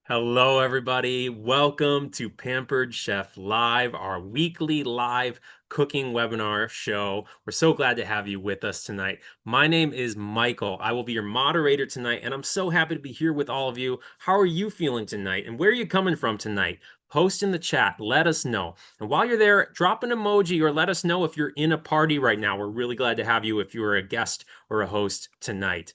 Hello, everybody. Welcome to Pampered Chef Live, our weekly live cooking webinar show. We're so glad to have you with us tonight. My name is Michael. I will be your moderator tonight, and I'm so happy to be here with all of you. How are you feeling tonight, and where are you coming from tonight? Post in the chat. Let us know. And while you're there, drop an emoji or let us know if you're in a party right now. We're really glad to have you if you're a guest or a host tonight.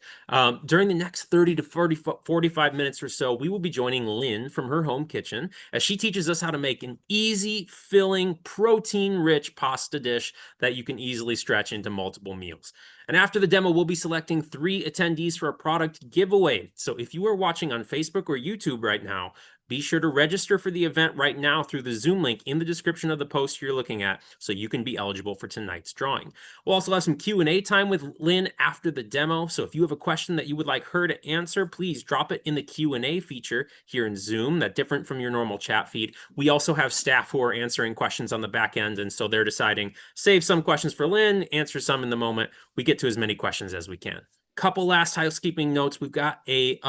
During the next 30 to 45 minutes or so, we will be joining Lynn from her home kitchen as she teaches us how to make an easy, filling, protein-rich pasta dish that you can easily stretch into multiple meals. And after the demo, we'll be selecting 3 attendees for a product giveaway. So if you are watching on Facebook or YouTube right now, be sure to register for the event right now through the Zoom link in the description of the post you're looking at so you can be eligible for tonight's drawing. We'll also have some Q&A time with Lynn after the demo, so if you have a question that you would like her to answer, please drop it in the Q&A feature here in Zoom. That's different from your normal chat feed. We also have staff who are answering questions on the back end, and so they're deciding, save some questions for Lynn, answer some in the moment. We get to as many questions as we can. Couple last housekeeping notes. We've got a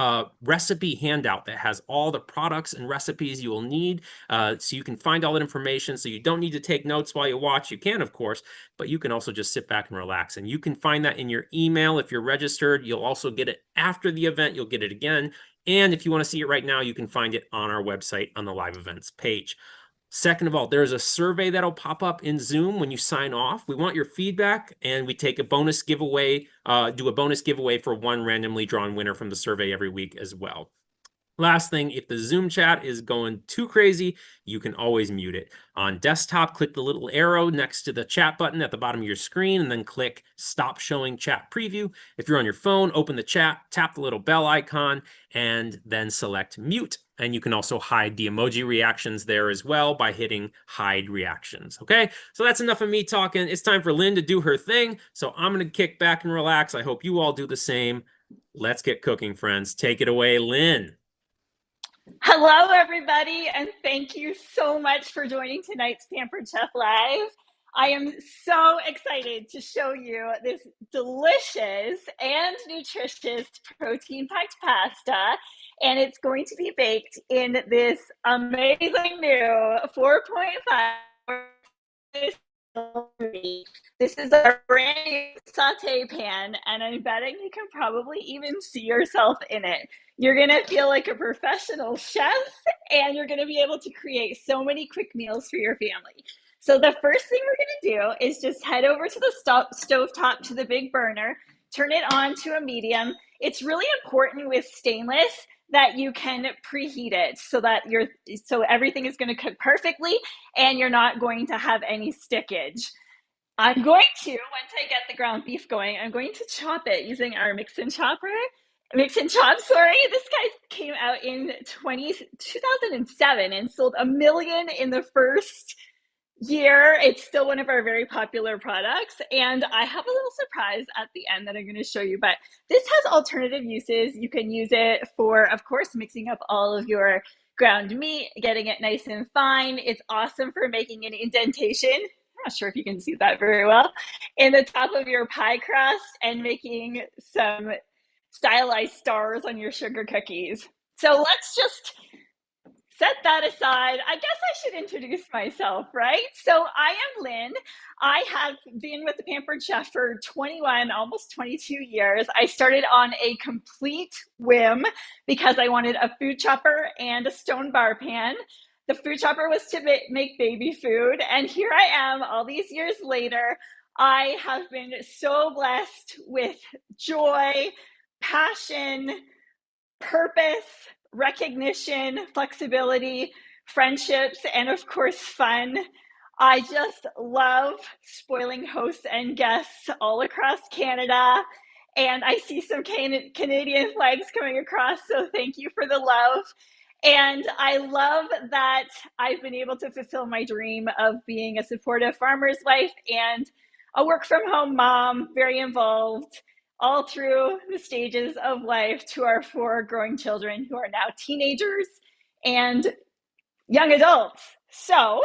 recipe handout that has all the products and recipes you will need, so you can find all that information. So you don't need to take notes while you watch. You can, of course, but you can also just sit back and relax. And you can find that in your email if you're registered. You'll also get it after the event. You'll get it again. And if you want to see it right now, you can find it on our website on the live events page. Second of all, there's a survey that'll pop up in Zoom when you sign off. We want your feedback, and we take a bonus giveaway, do a bonus giveaway for one randomly drawn winner from the survey every week as well. Last thing, if the Zoom chat is going too crazy, you can always mute it. On desktop, click the little arrow next to the chat button at the bottom of your screen, and then click Stop Showing Chat Preview. If you're on your phone, open the chat, tap the little bell icon, and then select Mute. And you can also hide the emoji reactions there as well by hitting Hide Reactions. Okay, so that's enough of me talking. It's time for Lynn to do her thing. So I'm going to kick back and relax. I hope you all do the same. Let's get cooking, friends. Take it away, Lynn. Hello, everybody, and thank you so much for joining tonight's Pampered Chef Live. I am so excited to show you this delicious and nutritious protein-packed pasta, and it's going to be baked in this amazing new 4.5. This is a brand new saute pan, and I'm betting you can probably even see yourself in it. You're gonna feel like a professional chef, and you're gonna be able to create so many quick meals for your family. So the first thing we're gonna do is just head over to the stove top to the big burner, turn it on to a medium. It's really important with stainless that you can preheat it so everything is going to cook perfectly and you're not going to have any stickage. I'm going to, once I get the ground beef going, I'm going to chop it using our mix and chop. This guy came out in 2007 and sold 1 million in the first year. It's still one of our very popular products, and I have a little surprise at the end that I'm going to show you, but this has alternative uses. You can use it for, of course, mixing up all of your ground meat, getting it nice and fine. It's awesome for making an indentation. I'm not sure if you can see that very well in the top of your pie crust and making some stylized stars on your sugar cookies. So let's just set that aside. I guess I should introduce myself, right? So I am Lynn. I have been with the Pampered Chef for 21, almost 22 years. I started on a complete whim because I wanted a food chopper and a stone bar pan. The food chopper was to make baby food, and here I am all these years later. I have been so blessed with joy, passion, purpose, recognition, flexibility, friendships, and of course, fun. I just love spoiling hosts and guests all across Canada. And I see some Canadian flags coming across, so thank you for the love. And I love that I've been able to fulfill my dream of being a supportive farmer's wife and a work from home mom, very involved all through the stages of life to our 4 growing children who are now teenagers and young adults. So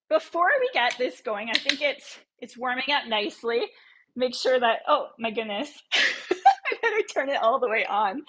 before we get this going, I think it's warming up nicely. Make sure that, oh my goodness, I better turn it all the way on.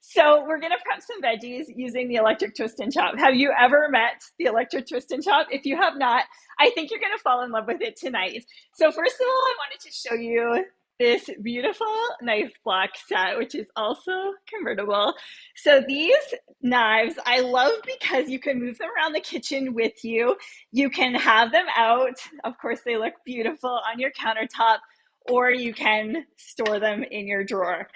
So we're gonna prep some veggies using the electric twist and chop. Have you ever met the electric twist and chop? If you have not, I think you're gonna fall in love with it tonight. So first of all, I wanted to show you this beautiful knife block set, which is also convertible. So these knives I love because you can move them around the kitchen with you. You can have them out. Of course, they look beautiful on your countertop, or you can store them in your drawer.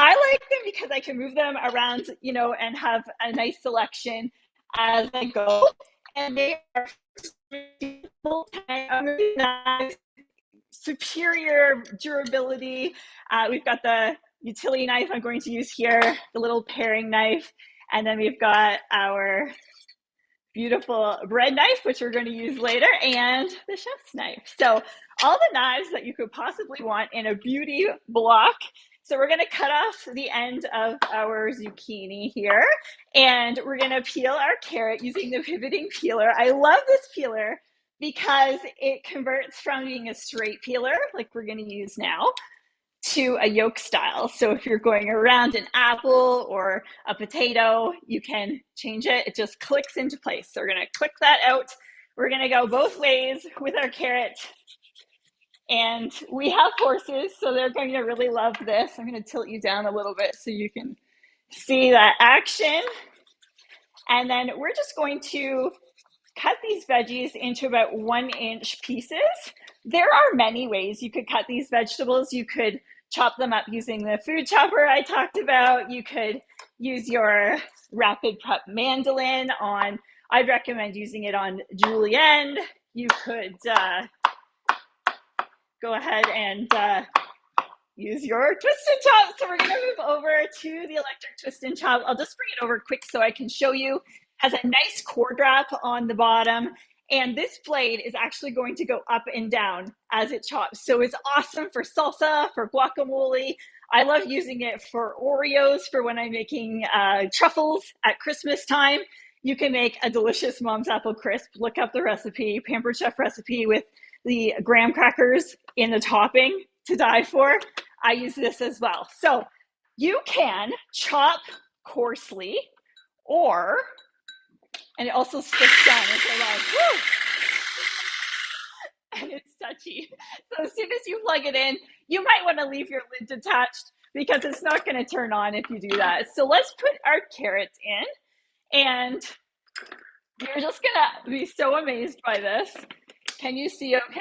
I like them because I can move them around, and have a nice selection as I go. And they are nice, superior durability. We've got the utility knife I'm going to use here, the little paring knife, and then we've got our beautiful bread knife, which we're going to use later, and the chef's knife. So all the knives that you could possibly want in a beauty block. So we're going to cut off the end of our zucchini here, and we're going to peel our carrot using the pivoting peeler. I love this peeler because it converts from being a straight peeler, like we're going to use now, to a yoke style. So if you're going around an apple or a potato, you can change it. It just clicks into place. So we're going to click that out. We're going to go both ways with our carrot. And we have horses, so they're going to really love this. I'm going to tilt you down a little bit so you can see that action. And then we're just going to cut these veggies into about 1-inch pieces. There are many ways you could cut these vegetables. You could chop them up using the food chopper I talked about. You could use your rapid prep mandolin on, I'd recommend using it on julienne. You could go ahead and use your twist and chop. So we're going to move over to the electric twist and chop. I'll just bring it over quick so I can show you. It has a nice core drop on the bottom. And this blade is actually going to go up and down as it chops. So it's awesome for salsa, for guacamole. I love using it for Oreos, for when I'm making truffles at Christmas time. You can make a delicious Mom's Apple Crisp. Look up the recipe, Pampered Chef recipe with the graham crackers in the topping to die for. I use this as well. So you can chop coarsely, or, and it also sticks down, which I love. Woo! And it's touchy. So as soon as you plug it in, you might want to leave your lid detached because it's not going to turn on if you do that. So let's put our carrots in, and you're just going to be so amazed by this. Can you see okay?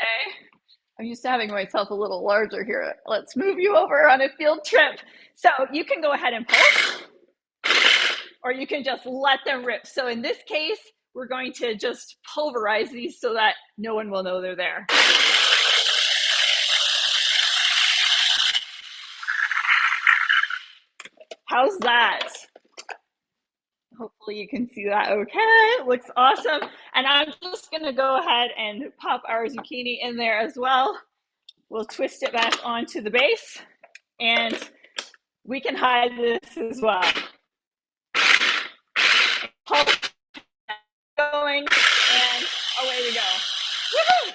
I'm used to having myself a little larger here. Let's move you over on a field trip. So you can go ahead and pulse, or you can just let them rip. So in this case, we're going to just pulverize these so that no one will know they're there. How's that? Hopefully you can see that okay. It looks awesome. And I'm just gonna go ahead and pop our zucchini in there as well. We'll twist it back onto the base, and we can hide this as well. Pulse going, and away we go. Woo-hoo!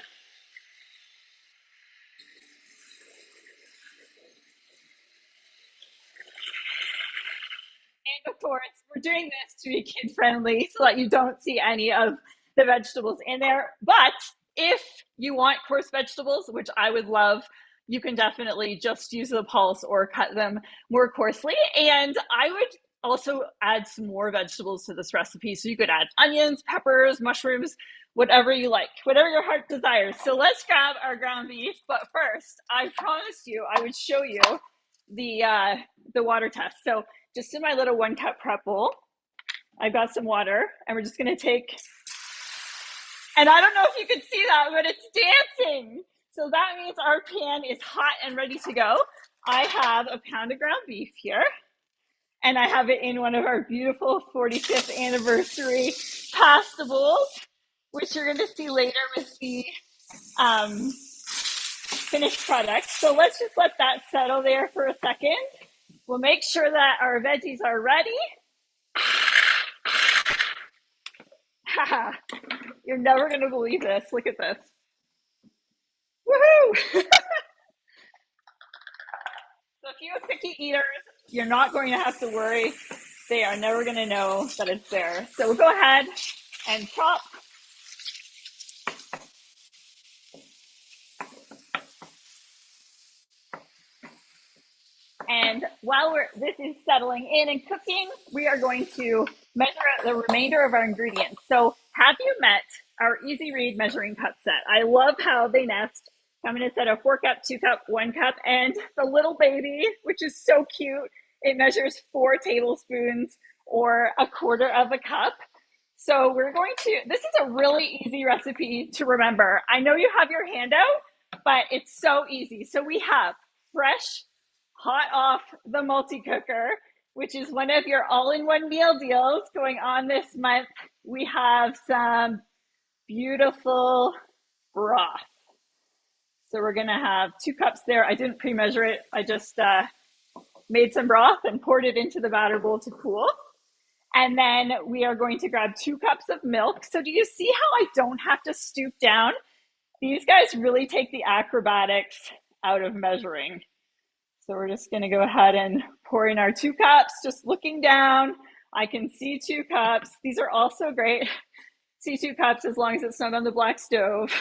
And of course, we're doing this to be kid friendly so that you don't see any of the vegetables in there. But if you want coarse vegetables, which I would love, you can definitely just use the pulse or cut them more coarsely. And I would also add some more vegetables to this recipe. So you could add onions, peppers, mushrooms, whatever you like, whatever your heart desires. So let's grab our ground beef. But first, I promised you I would show you the water test. So just in my little 1-cup prep bowl, I've got some water, and we're just gonna take, and I don't know if you can see that, but it's dancing. So that means our pan is hot and ready to go. I have a pound of ground beef here, and I have it in one of our beautiful 45th anniversary pasta bowls, which you're gonna see later with the finished product. So let's just let that settle there for a second. We'll make sure that our veggies are ready. You're never going to believe this. Look at this. Woohoo! So if you have picky eaters, You're not going to have to worry. They are never going to know that it's there. So we'll go ahead and chop. And while this is settling in and cooking, we are going to measure out the remainder of our ingredients. So have you met our Easy Read measuring cup set? I love how they nest. I'm going to set a 4 cup, 2 cup, 1 cup, and the little baby, which is so cute, it measures 4 tablespoons or 1/4 of a cup. So we're going to, this is a really easy recipe to remember. I know you have your handout, but it's so easy. So we have fresh, hot off the multi-cooker, which is one of your all-in-one meal deals going on this month. We have some beautiful broth. So we're gonna have 2 cups there. I didn't pre-measure it. I just made some broth and poured it into the batter bowl to cool. And then we are going to grab 2 cups of milk. So do you see how I don't have to stoop down? These guys really take the acrobatics out of measuring. So we're just going to go ahead and pour in our 2 cups, just looking down. I can see 2 cups. These are also great. See 2 cups as long as it's not on the black stove.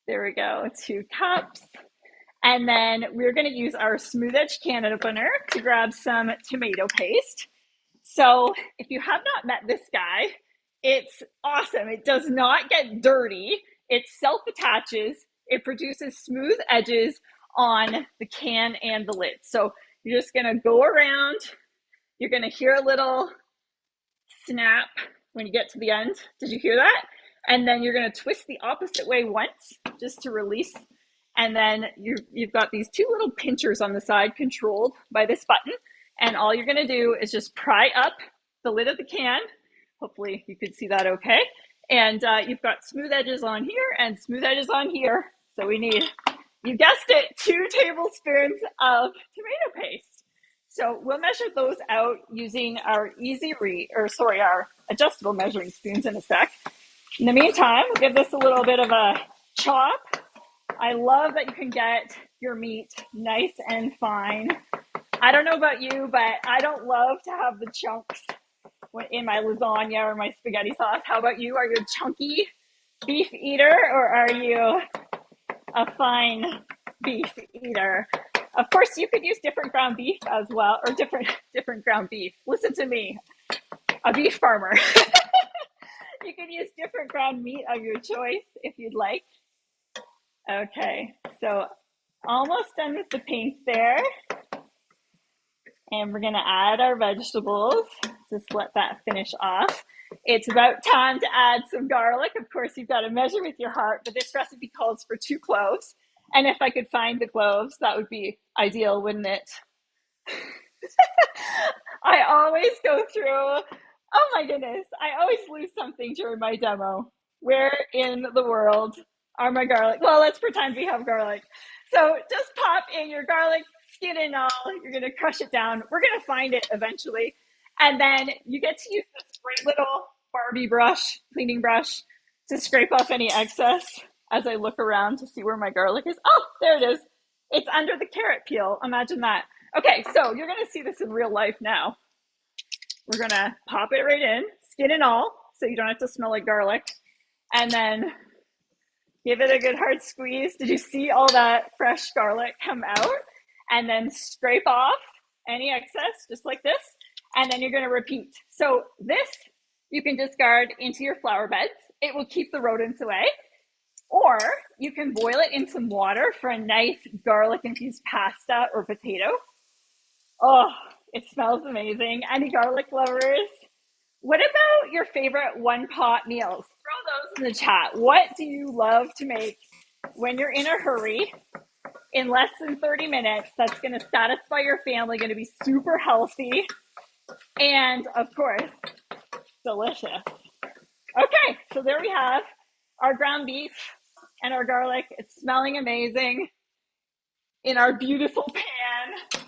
There we go, 2 cups. And then we're going to use our smooth edge can opener to grab some tomato paste. So if you have not met this guy, it's awesome. It does not get dirty. It self-attaches. It produces smooth edges on the can and the lid. So you're just going to go around. You're going to hear a little snap when you get to the end. Did you hear that? And then you're going to twist the opposite way once just to release. And then you've got these 2 little pinchers on the side controlled by this button. And all you're going to do is just pry up the lid of the can. Hopefully you can see that okay. And you've got smooth edges on here and smooth edges on here. So we need, you guessed it, 2 tablespoons of tomato paste. So we'll measure those out using our our adjustable measuring spoons in a sec. In the meantime, we'll give this a little bit of a chop. I love that you can get your meat nice and fine. I don't know about you, but I don't love to have the chunks in my lasagna or my spaghetti sauce. How about you? Are you a chunky beef eater or are you a fine beef eater? Of course, you could use different ground beef as well, or different ground beef. Listen to me, a beef farmer. You can use different ground meat of your choice if you'd like. Okay, so almost done with the pink there. And we're gonna add our vegetables. Just let that finish off. It's about time to add some garlic. Of course, you've got to measure with your heart, but this recipe calls for 2 cloves. And if I could find the cloves, that would be ideal, wouldn't it? I always go through, oh my goodness, I always lose something during my demo. Where in the world are my garlic? Well, let's pretend we have garlic. So just pop in your garlic, skin and all. You're going to crush it down. We're going to find it eventually. And then you get to use this great little Barbie brush, cleaning brush, to scrape off any excess as I look around to see where my garlic is. Oh, there it is. It's under the carrot peel. Imagine that. Okay, so you're going to see this in real life now. We're going to pop it right in, skin and all, so you don't have to smell like garlic. And then give it a good hard squeeze. Did you see all that fresh garlic come out? And then scrape off any excess, just like this. And then you're going to repeat. So this you can discard into your flower beds. It will keep the rodents away. Or you can boil it in some water for a nice garlic-infused pasta or potato. Oh, it smells amazing. Any garlic lovers? What about your favorite one-pot meals? Throw those in the chat. What do you love to make when you're in a hurry in less than 30 minutes that's going to satisfy your family, going to be super healthy, and, of course, delicious? Okay, so there we have our ground beef and our garlic. It's smelling amazing in our beautiful pan.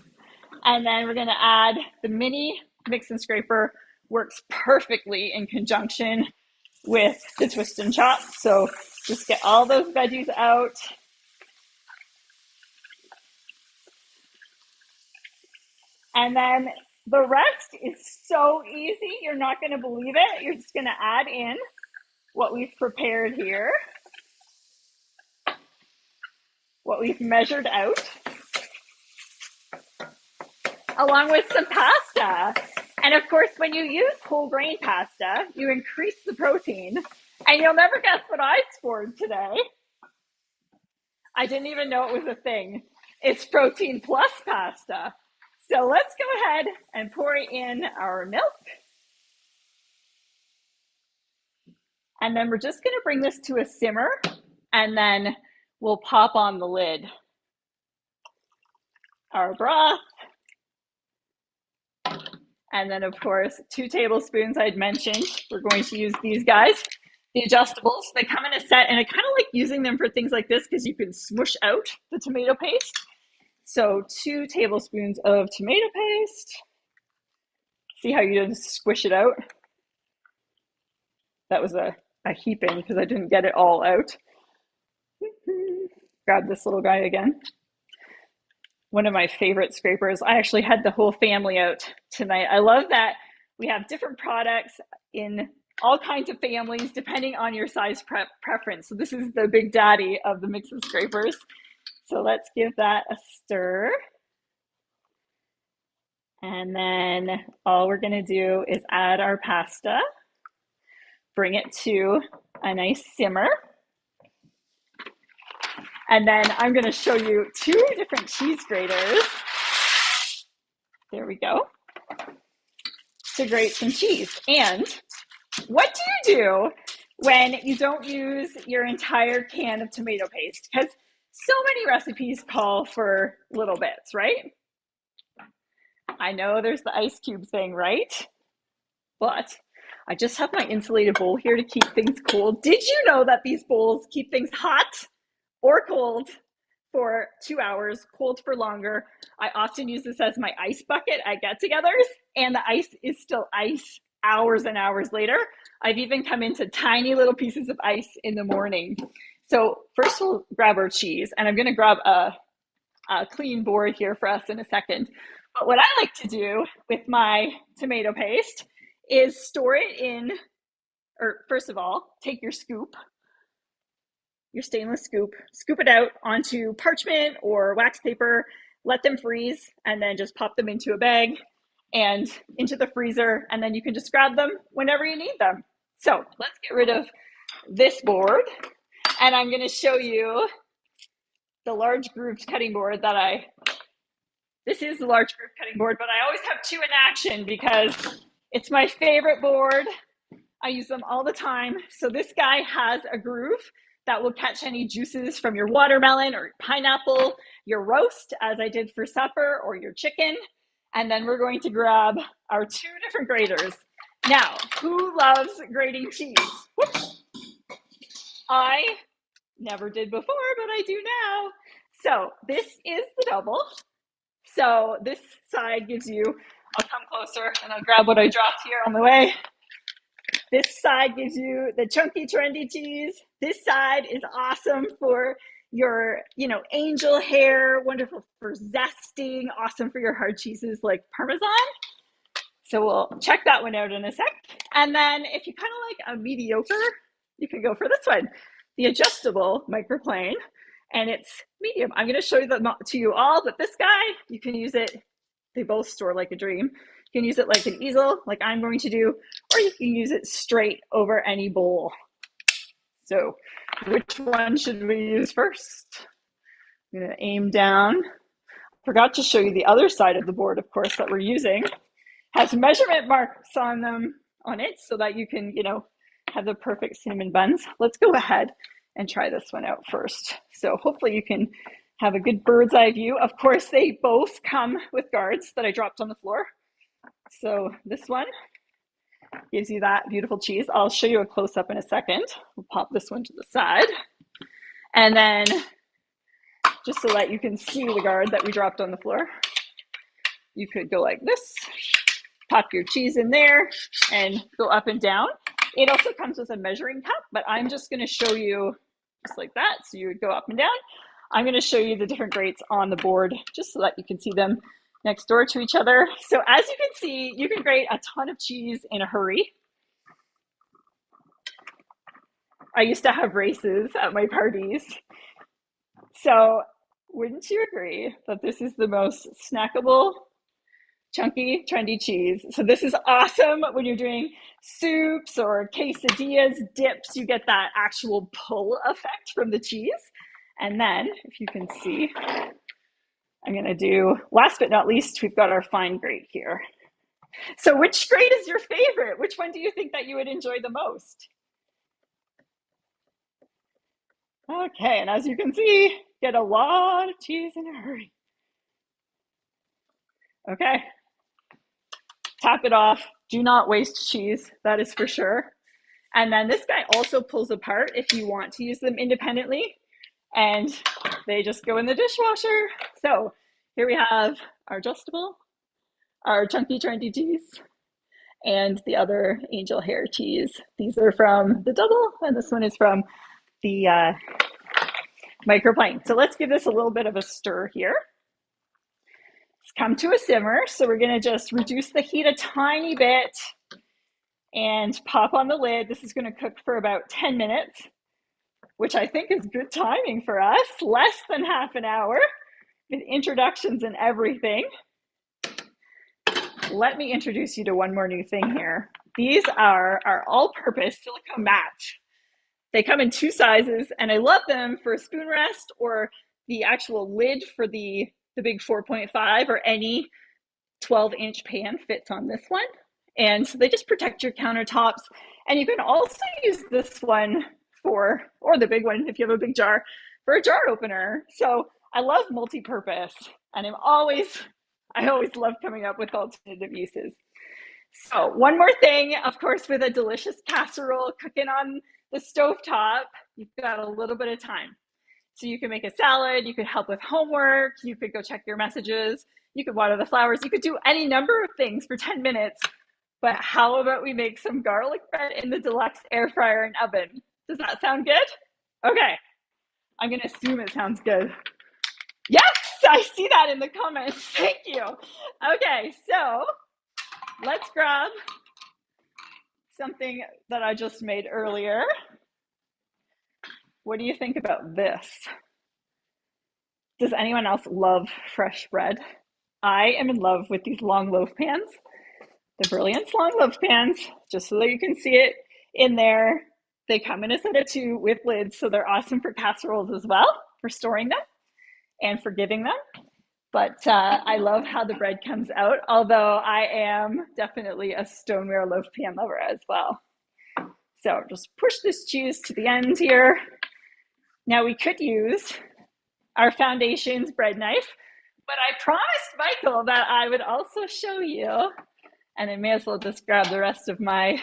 And then we're going to add the mini mix and scraper. Works perfectly in conjunction with the twist and chop. So just get all those veggies out. And then the rest is so easy. You're not going to believe it. You're just going to add in what we've prepared here, what we've measured out, along with some pasta. And of course, when you use whole grain pasta, you increase the protein. And you'll never guess what I scored today. I didn't even know it was a thing. It's protein plus pasta. So let's go ahead and pour in our milk. And then we're just going to bring this to a simmer, and then we'll pop on the lid. Our broth. And then, of course, 2 tablespoons I'd mentioned. We're going to use these guys, the adjustables. They come in a set, and I kind of like using them for things like this because you can smush out the tomato paste. So 2 tablespoons of tomato paste. See how you just squish it out? That was a heaping because I didn't get it all out. Grab this little guy again. One of my favorite scrapers. I actually had the whole family out tonight. I love that we have different products in all kinds of families depending on your size preference. So this is the big daddy of the mix and scrapers. So let's give that a stir. And then all we're going to do is add our pasta, bring it to a nice simmer. And then I'm going to show you 2 different cheese graters. There we go. To grate some cheese. And what do you do when you don't use your entire can of tomato paste? Because so many recipes call for little bits, right? I know there's the ice cube thing, right? But I just have my insulated bowl here to keep things cold. Did you know that these bowls keep things hot or cold for 2 hours, cold for longer? I often use this as my ice bucket at get-togethers, and the ice is still ice hours and hours later. I've even come into tiny little pieces of ice in the morning. So first we'll grab our cheese, and I'm going to grab a clean board here for us in a second. But what I like to do with my tomato paste is store it in, or first of all, take your scoop, your stainless scoop, scoop it out onto parchment or wax paper, let them freeze, and then just pop them into a bag and into the freezer, and then you can just grab them whenever you need them. So let's get rid of this board, and I'm going to show you the large grooved cutting board that this is the large grooved cutting board, but I always have 2 in action because it's my favorite board. I use them all the time. So this guy has a groove that will catch any juices from your watermelon or pineapple, your roast, as I did for supper, or your chicken. And then we're going to grab our 2 different graters. Now, who loves grating cheese? Whoops. I never did before, but I do now. So this is the double. So this side gives you, I'll come closer and I'll grab what I dropped here on the way. This side gives you the chunky, trendy cheese. This side is awesome for your, angel hair, wonderful for zesting, awesome for your hard cheeses like Parmesan. So we'll check that one out in a sec. And then if you kind of like a mediocre, you can go for this one, the adjustable microplane. And it's medium. I'm going to show them to you all, but this guy, you can use it. They both store like a dream. You can use it like an easel, like I'm going to do, or you can use it straight over any bowl. So which one should we use first? I'm going to aim down. Forgot to show you the other side of the board, of course, that we're using. Has measurement marks on it so that you can, have the perfect cinnamon buns. Let's go ahead and try this one out first. So hopefully you can have a good bird's eye view. Of course, they both come with guards that I dropped on the floor. So this one gives you that beautiful cheese. I'll show you a close-up in a second. We'll pop this one to the side. And then just so that you can see the guard that we dropped on the floor, you could go like this, pop your cheese in there and go up and down. It also comes with a measuring cup, but I'm just going to show you just like that. So you would go up and down. I'm going to show you the different grates on the board just so that you can see them. next door to each other. So as you can see, you can grate a ton of cheese in a hurry. I used to have races at my parties. So wouldn't you agree that this is the most snackable, chunky, trendy cheese? So this is awesome when you're doing soups or quesadillas, dips. You get that actual pull effect from the cheese. And then, if you can see, I'm going to do, last but not least, we've got our fine grate here. So which grate is your favorite? Which one do you think that you would enjoy the most? Okay, and as you can see, get a lot of cheese in a hurry. Okay, tap it off. Do not waste cheese, that is for sure. And then this guy also pulls apart if you want to use them independently, and they just go in the dishwasher. So here we have our adjustable, our chunky trendy cheese, and the other angel hair cheese. These are from the double, and this one is from the microplane. So let's give this a little bit of a stir here. It's come to a simmer, so we're going to just reduce the heat a tiny bit and pop on the lid. This is going to cook for about 10 minutes, which I think is good timing for us, less than half an hour with introductions and everything. Let me introduce you to one more new thing here. These are our all-purpose silicone mats. They come in two sizes, and I love them for a spoon rest or the actual lid for the big 4.5, or any 12-inch pan fits on this one. And so they just protect your countertops. And you can also use this one for, or the big one if you have a big jar, for a jar opener. So I love multi-purpose, and I always love coming up with alternative uses. So one more thing, of course, with a delicious casserole cooking on the stovetop, you've got a little bit of time. So you can make a salad, you could help with homework, you could go check your messages, you could water the flowers, you could do any number of things for 10 minutes. But how about we make some garlic bread in the deluxe air fryer and oven? Does that sound good? Okay, I'm gonna assume it sounds good. Yes, I see that in the comments. Thank you. Okay, so let's grab something that I just made earlier. What do you think about this? Does anyone else love fresh bread? I am in love with these long loaf pans, the Brilliance long loaf pans, just so that you can see it in there. They come in a set of two with lids, so they're awesome for casseroles as well, for storing them and for giving them. But I love how the bread comes out, although I am definitely a stoneware loaf pan lover as well. So just push this cheese to the end here. Now we could use our Foundations bread knife, but I promised Michael that I would also show you, and I may as well just grab the rest of my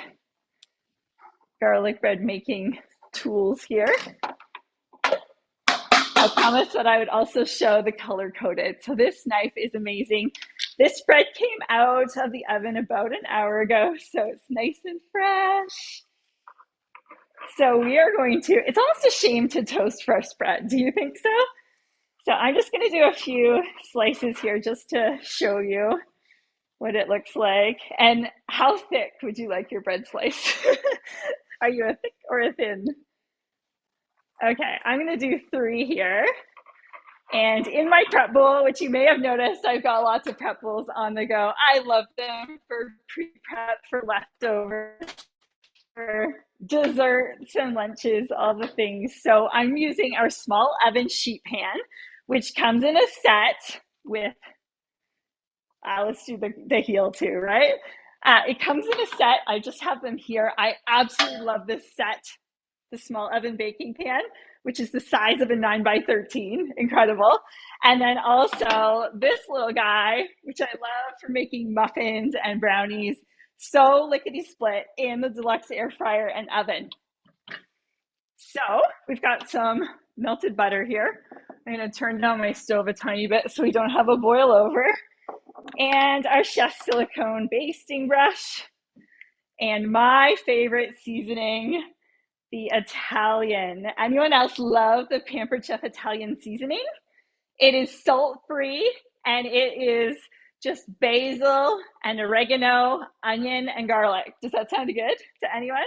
garlic bread making tools here. I promised that I would also show the color coded. So this knife is amazing. This bread came out of the oven about an hour ago, so it's nice and fresh. So we are going to, it's almost a shame to toast fresh bread. Do you think so? So I'm just going to do a few slices here just to show you what it looks like. And how thick would you like your bread slice? Are you a thick or a thin? Okay, I'm going to do 3 here. And in my prep bowl, which you may have noticed, I've got lots of prep bowls on the go. I love them for pre-prep, for leftovers, for desserts and lunches, all the things. So I'm using our small oven sheet pan, which comes in a set with, let's do the heel too, right? It comes in a set. I just have them here. I absolutely love this set, the small oven baking pan, which is the size of a 9x13, incredible. And then also this little guy, which I love for making muffins and brownies, so lickety split in the deluxe air fryer and oven. So we've got some melted butter here. I'm gonna turn down my stove a tiny bit so we don't have a boil over. And our chef silicone basting brush. And my favorite seasoning, the Italian. Anyone else love the Pampered Chef Italian seasoning? It is salt-free, and it is just basil and oregano, onion, and garlic. Does that sound good to anyone?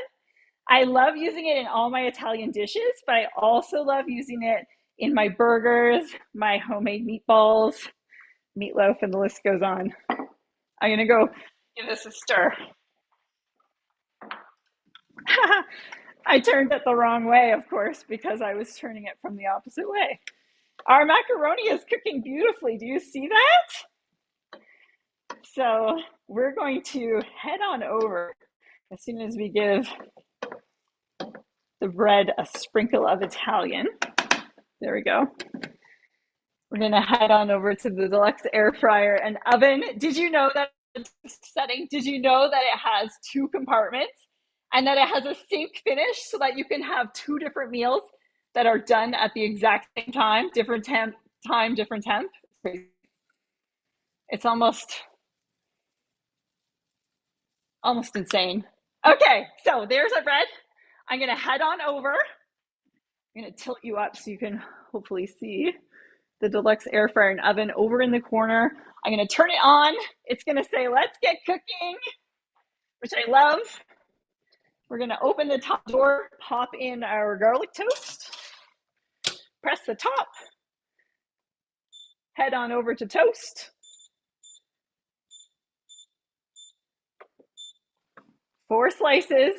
I love using it in all my Italian dishes, but I also love using it in my burgers, my homemade meatballs, meatloaf, and the list goes on. I'm gonna go give this a stir. I turned it the wrong way, of course, because I was turning it from the opposite way. Our macaroni is cooking beautifully. Do you see that? So we're going to head on over as soon as we give the bread a sprinkle of Italian. There we go. We're gonna head on over to the deluxe air fryer and oven. Did you know that setting? Did you know that it has two compartments and that it has a sync finish so that you can have two different meals that are done at the exact same time, different time, different temp? It's almost insane. Okay, so there's our bread. I'm gonna head on over. I'm gonna tilt you up so you can hopefully see the deluxe air fryer and oven over in the corner. I'm gonna turn it on. It's gonna say, let's get cooking, which I love. We're gonna open the top door, pop in our garlic toast, press the top, head on over to toast. 4 slices.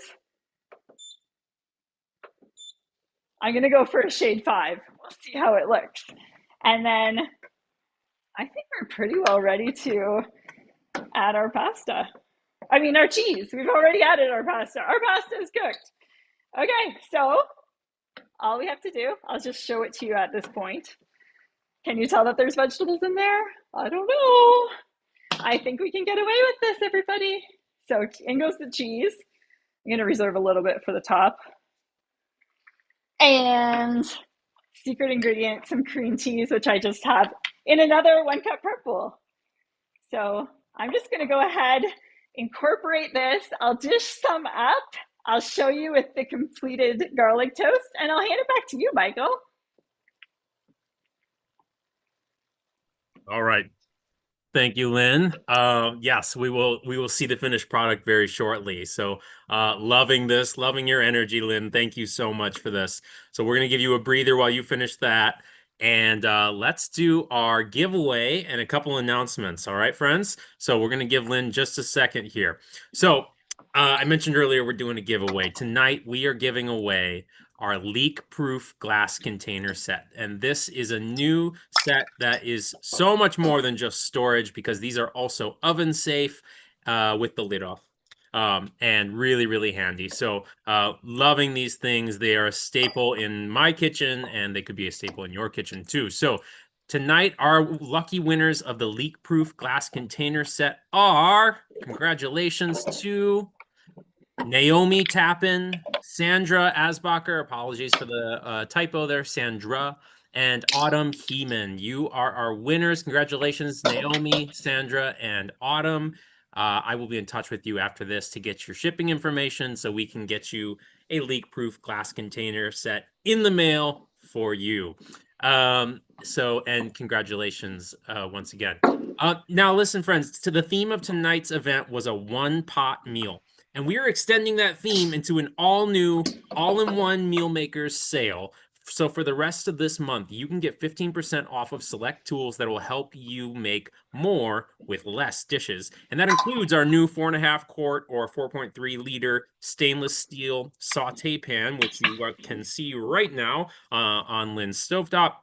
I'm gonna go for a shade 5. We'll see how it looks. And then I think we're pretty well ready to add our pasta. I mean, our cheese. We've already added our pasta. Our pasta is cooked. Okay, so all we have to do, I'll just show it to you at this point. Can you tell that there's vegetables in there? I don't know. I think we can get away with this, everybody. So in goes the cheese. I'm gonna reserve a little bit for the top. And secret ingredient, some cream cheese, which I just have in another 1 cup prep bowl. So I'm just gonna go ahead, incorporate this. I'll dish some up. I'll show you with the completed garlic toast, and I'll hand it back to you, Michael. All right. Thank you, Lynn. Yes, we will see the finished product very shortly. So loving this, loving your energy, Lynn. Thank you so much for this. So we're gonna give you a breather while you finish that. And let's do our giveaway and a couple announcements. All right, friends? So we're gonna give Lynn just a second here. So I mentioned earlier we're doing a giveaway. Tonight we are giving away our leak-proof glass container set. And this is a new set that is so much more than just storage because these are also oven safe with the lid off. And really, really handy. So loving these things. They are a staple in my kitchen and they could be a staple in your kitchen too. So tonight, our lucky winners of the leak-proof glass container set are, congratulations to Naomi Tappan, Sandra Asbacher, apologies for the typo there, Sandra, and Autumn Heeman. You are our winners. Congratulations, Naomi, Sandra, and Autumn. I will be in touch with you after this to get your shipping information so we can get you a leak-proof glass container set in the mail for you. And congratulations once again. Now listen, friends, to the theme of tonight's event was a one-pot meal. And we are extending that theme into an all-new, all-in-one meal makers sale. So for the rest of this month, you can get 15% off of select tools that will help you make more with less dishes. And that includes our new 4.5 quart or 4.3 liter stainless steel saute pan, which you can see right now on Lynn's stovetop.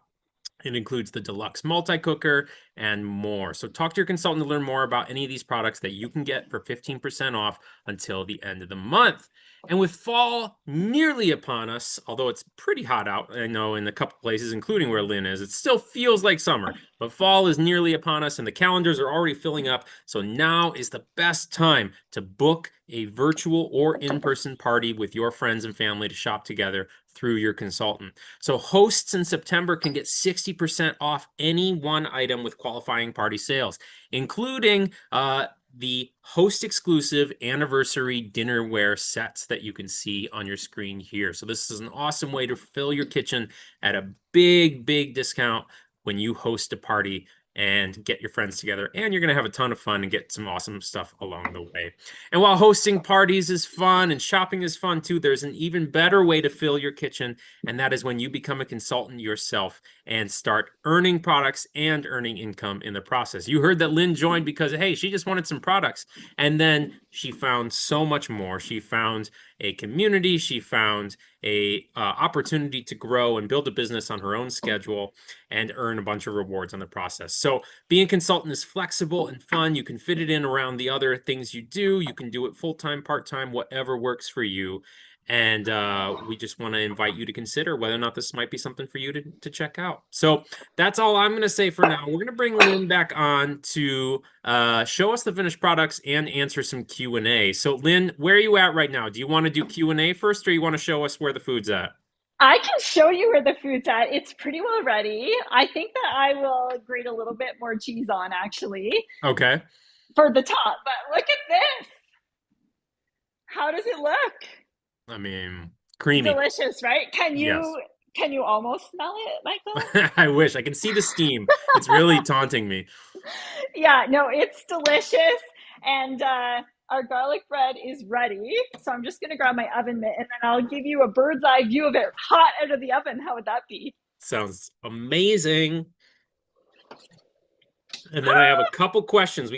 It includes the deluxe multi-cooker and more. So talk to your consultant to learn more about any of these products that you can get for 15% off until the end of the month. And with fall nearly upon us, although it's pretty hot out, I know in a couple places, including where Lynn is, it still feels like summer. But fall is nearly upon us and the calendars are already filling up. So now is the best time to book a virtual or in-person party with your friends and family to shop together through your consultant. So hosts in September can get 60% off any one item with qualifying party sales, including the host exclusive anniversary dinnerware sets that you can see on your screen here. So this is an awesome way to fill your kitchen at a big, big discount when you host a party and get your friends together. And you're going to have a ton of fun and get some awesome stuff along the way. And while hosting parties is fun and shopping is fun too, there's an even better way to fill your kitchen. And that is when you become a consultant yourself and start earning products and earning income in the process. You heard that Lynn joined because, hey, she just wanted some products. And then she found so much more. She found a community. She found a opportunity to grow and build a business on her own schedule and earn a bunch of rewards on the process. So being a consultant is flexible and fun. You can fit it in around the other things you do. You can do it full-time, part-time, whatever works for you. And we just want to invite you to consider whether or not this might be something for you to check out. So that's all I'm going to say for now. We're going to bring Lynn back on to show us the finished products and answer some Q&A. So Lynn, where are you at right now? Do you want to do Q&A first, or you want to show us where the food's at? I can show you where the food's at. It's pretty well ready. I think that I will grate a little bit more cheese on actually Okay. for the top. But look at this. How does it look? I mean, creamy. Delicious, right? Can Yes. you can you almost smell it, Michael? I wish I can see the steam. It's really taunting me. Yeah, no, it's delicious. And our garlic bread is ready. So I'm just going to grab my oven mitt and then I'll give you a bird's eye view of it hot out of the oven. How would that be? Sounds amazing. And then I have a couple questions.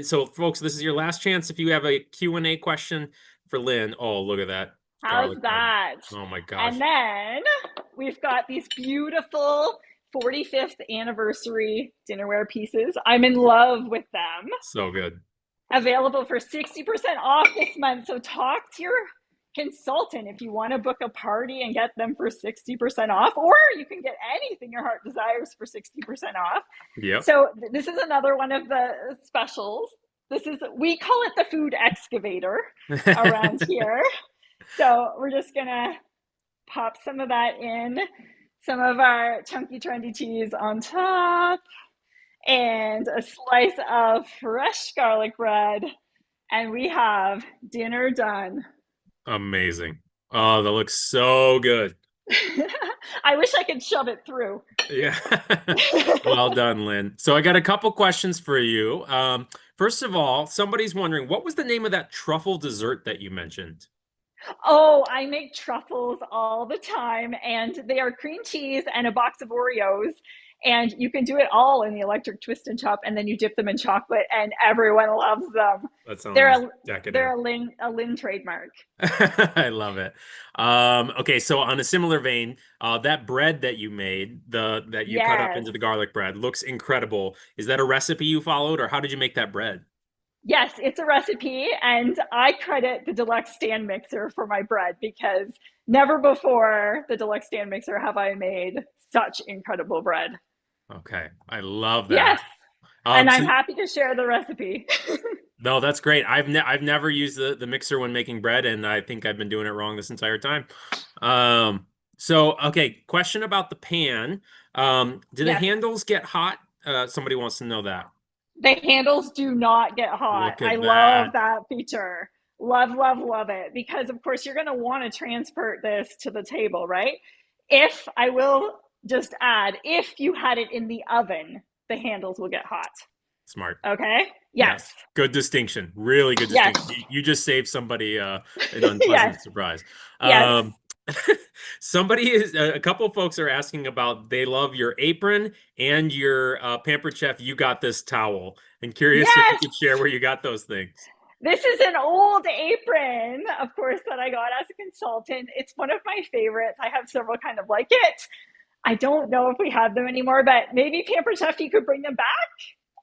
So folks, this is your last chance if you have a Q&A question for Lynn. Oh, look at that How's garlic bread. that? Oh my And gosh. then we've got these beautiful 45th anniversary dinnerware pieces. I'm in love with them. So good. Available for 60% off this month. So talk to your consultant if you want to book a party and get them for 60% off, or you can get anything your heart desires for 60% off. Yep. So this is another one of the specials. We call it the food excavator around here. So we're just gonna pop some of that in, some of our chunky trendy cheese on top, and a slice of fresh garlic bread, and we have dinner done. Amazing. Oh, that looks so good. I wish I could shove it through. Yeah. Well done, Lynn. So I got a couple questions for you. First of all, somebody's wondering, what was the name of that truffle dessert that you mentioned? Oh, I make truffles all the time, and they are cream cheese and a box of Oreos. And you can do it all in the electric twist and chop, and then you dip them in chocolate, and everyone loves them. That They're sounds a decadent. they're a Lynn trademark. I love it. Okay, so on a similar vein, that bread that you made, the that you cut up Yes, into the garlic bread, looks incredible. Is that a recipe you followed, or how did you make that bread? yes, it's a recipe, and I credit the deluxe stand mixer for my bread because never before the deluxe stand mixer have I made such incredible bread. Okay, I love that. Yes, and So I'm happy to share the recipe. no, that's great. I've never used the mixer when making bread, and I think I've been doing it wrong this entire time. So okay, question about the pan. Do the Yes, handles get hot? Somebody wants to know that. the handles do not get hot. Look I at love that. that feature. Love, love, love it. Because, of course, you're going to want to transport this to the table, right? If I will just add, if you had it in the oven, the handles will get hot. Smart. Okay? Yes. Yes. Good distinction. Really good Yes. distinction. You just saved somebody an Yes. unpleasant surprise. Yes. Um, a couple folks are asking about they love your apron and your Pampered Chef. You got this towel. And curious if you Yes. could share where you got those things. This is an old apron, of course, that I got as a consultant. It's one of my favorites. I have several kind of like it. I don't know if we have them anymore, but maybe Pampered Chef, you could bring them back.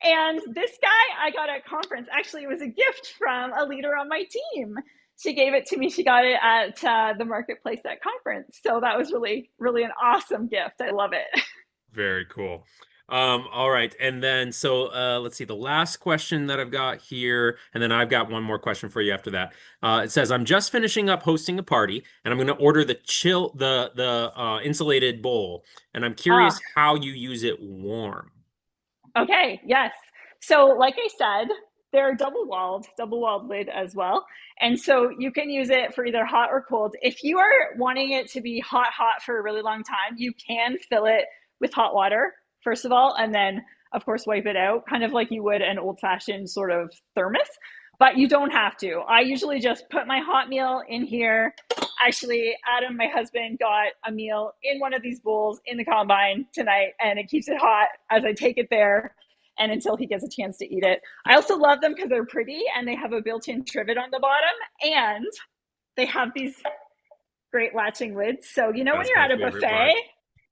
And this guy I got at a conference. Actually, it was a gift from a leader on my team. She gave it to me. She got it at the marketplace at conference. So that was really, really an awesome gift. I love it. Very cool. All right. And then, so let's see, the last question that I've got here, and then I've got one more question for you after that. It says, I'm just finishing up hosting a party, and I'm going to order the insulated bowl, and I'm curious Ah, how you use it warm. okay. Yes. So, like I said, they're double walled lid as well. And so you can use it for either hot or cold. If you are wanting it to be hot, hot for a really long time, you can fill it with hot water, first of all, and then of course, wipe it out, kind of like you would an old fashioned sort of thermos, but you don't have to. I usually just put my hot meal in here. Actually, Adam, my husband, got a meal in one of these bowls in the combine tonight, and it keeps it hot as I take it there and until he gets a chance to eat it. I also love them because they're pretty and they have a built-in trivet on the bottom, and they have these great latching lids. So when That's you're my at a favorite buffet, part.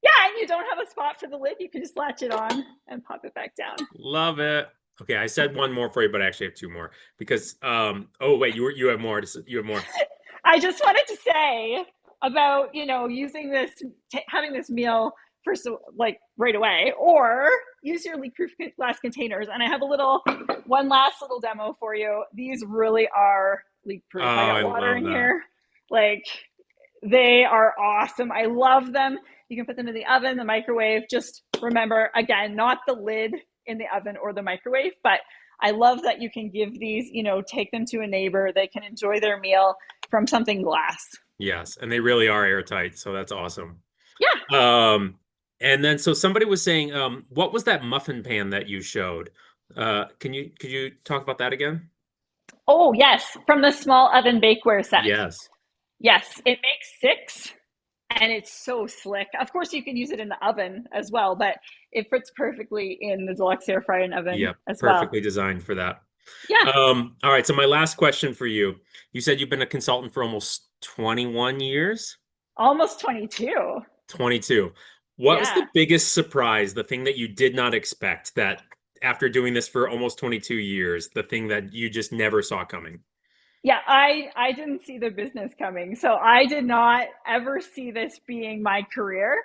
yeah, and you don't have a spot for the lid, you can just latch it on and pop it back down. Love it. Okay, I said one more for you, but I actually have two more because oh wait, you have more you have more. I just wanted to say about using this, having this meal for like right away, or use your leak-proof glass containers. And I have one last little demo for you. These really are Oh, leak-proof. I I got water love in that. here. Like, they are awesome. I love them. You can put them in the oven, the microwave. Just remember, again, not the lid in the oven or the microwave, but I love that you can give these, take them to a neighbor. They can enjoy their meal from something glass. Yes, and they really are airtight, so that's awesome. Yeah. Um, and then so somebody was saying, what was that muffin pan that you showed? Could you talk about that again? Oh, yes. From the small oven bakeware set. Yes. Yes. It makes six and it's so slick. Of course, you can use it in the oven as well, but it fits perfectly in the deluxe air frying oven Yep, as well. perfectly designed for that. Yeah. All right, so my last question for you. You said you've been a consultant for almost 21 years? Almost 22. 22. What was the Yeah. biggest surprise, the thing that you did not expect that after doing this for almost 22 years, the thing that you just never saw coming? Yeah, I didn't see the business coming. So I did not ever see this being my career.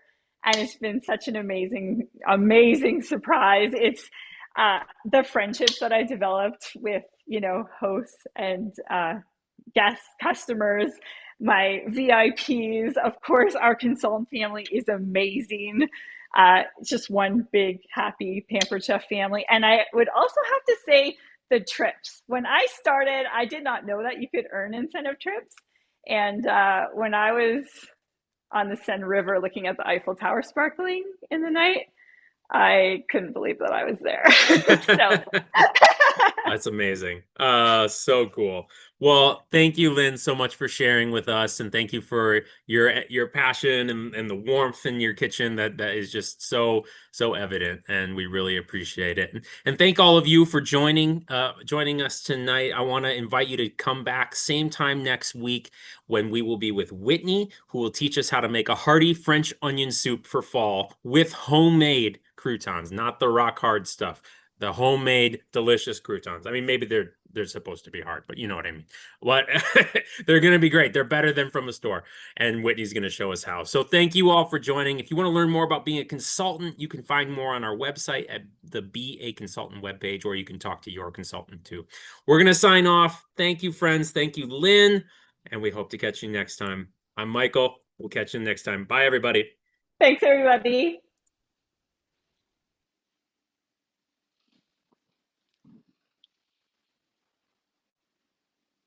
And it's been such an amazing surprise. It's the friendships that I developed with, hosts and guests, customers, my VIPs. Of course, our consultant family is amazing. It's just one big, happy, pampered chef family. And I would also have to say, the trips. When I started, I did not know that you could earn incentive trips. And when I was on the Seine River looking at the Eiffel Tower sparkling in the night, I couldn't believe that I was there. So, That's amazing. So cool. Well, thank you, Lynn, so much for sharing with us, and thank you for your passion and the warmth in your kitchen that is just so evident, and we really appreciate it. And thank all of you for joining us tonight. I want to invite you to come back same time next week when we will be with Whitney, who will teach us how to make a hearty French onion soup for fall with homemade croutons, not the rock hard stuff, the homemade delicious croutons. I mean, maybe they're supposed to be hard, but you know what I mean. What they're going to be great. They're better than from the store. And Whitney's going to show us how. So thank you all for joining. If you want to learn more about being a consultant, you can find more on our website at the Be a Consultant webpage, or you can talk to your consultant too. We're going to sign off. Thank you, friends. Thank you, Lynn. And we hope to catch you next time. I'm Michael. We'll catch you next time. Bye, everybody. thanks, everybody.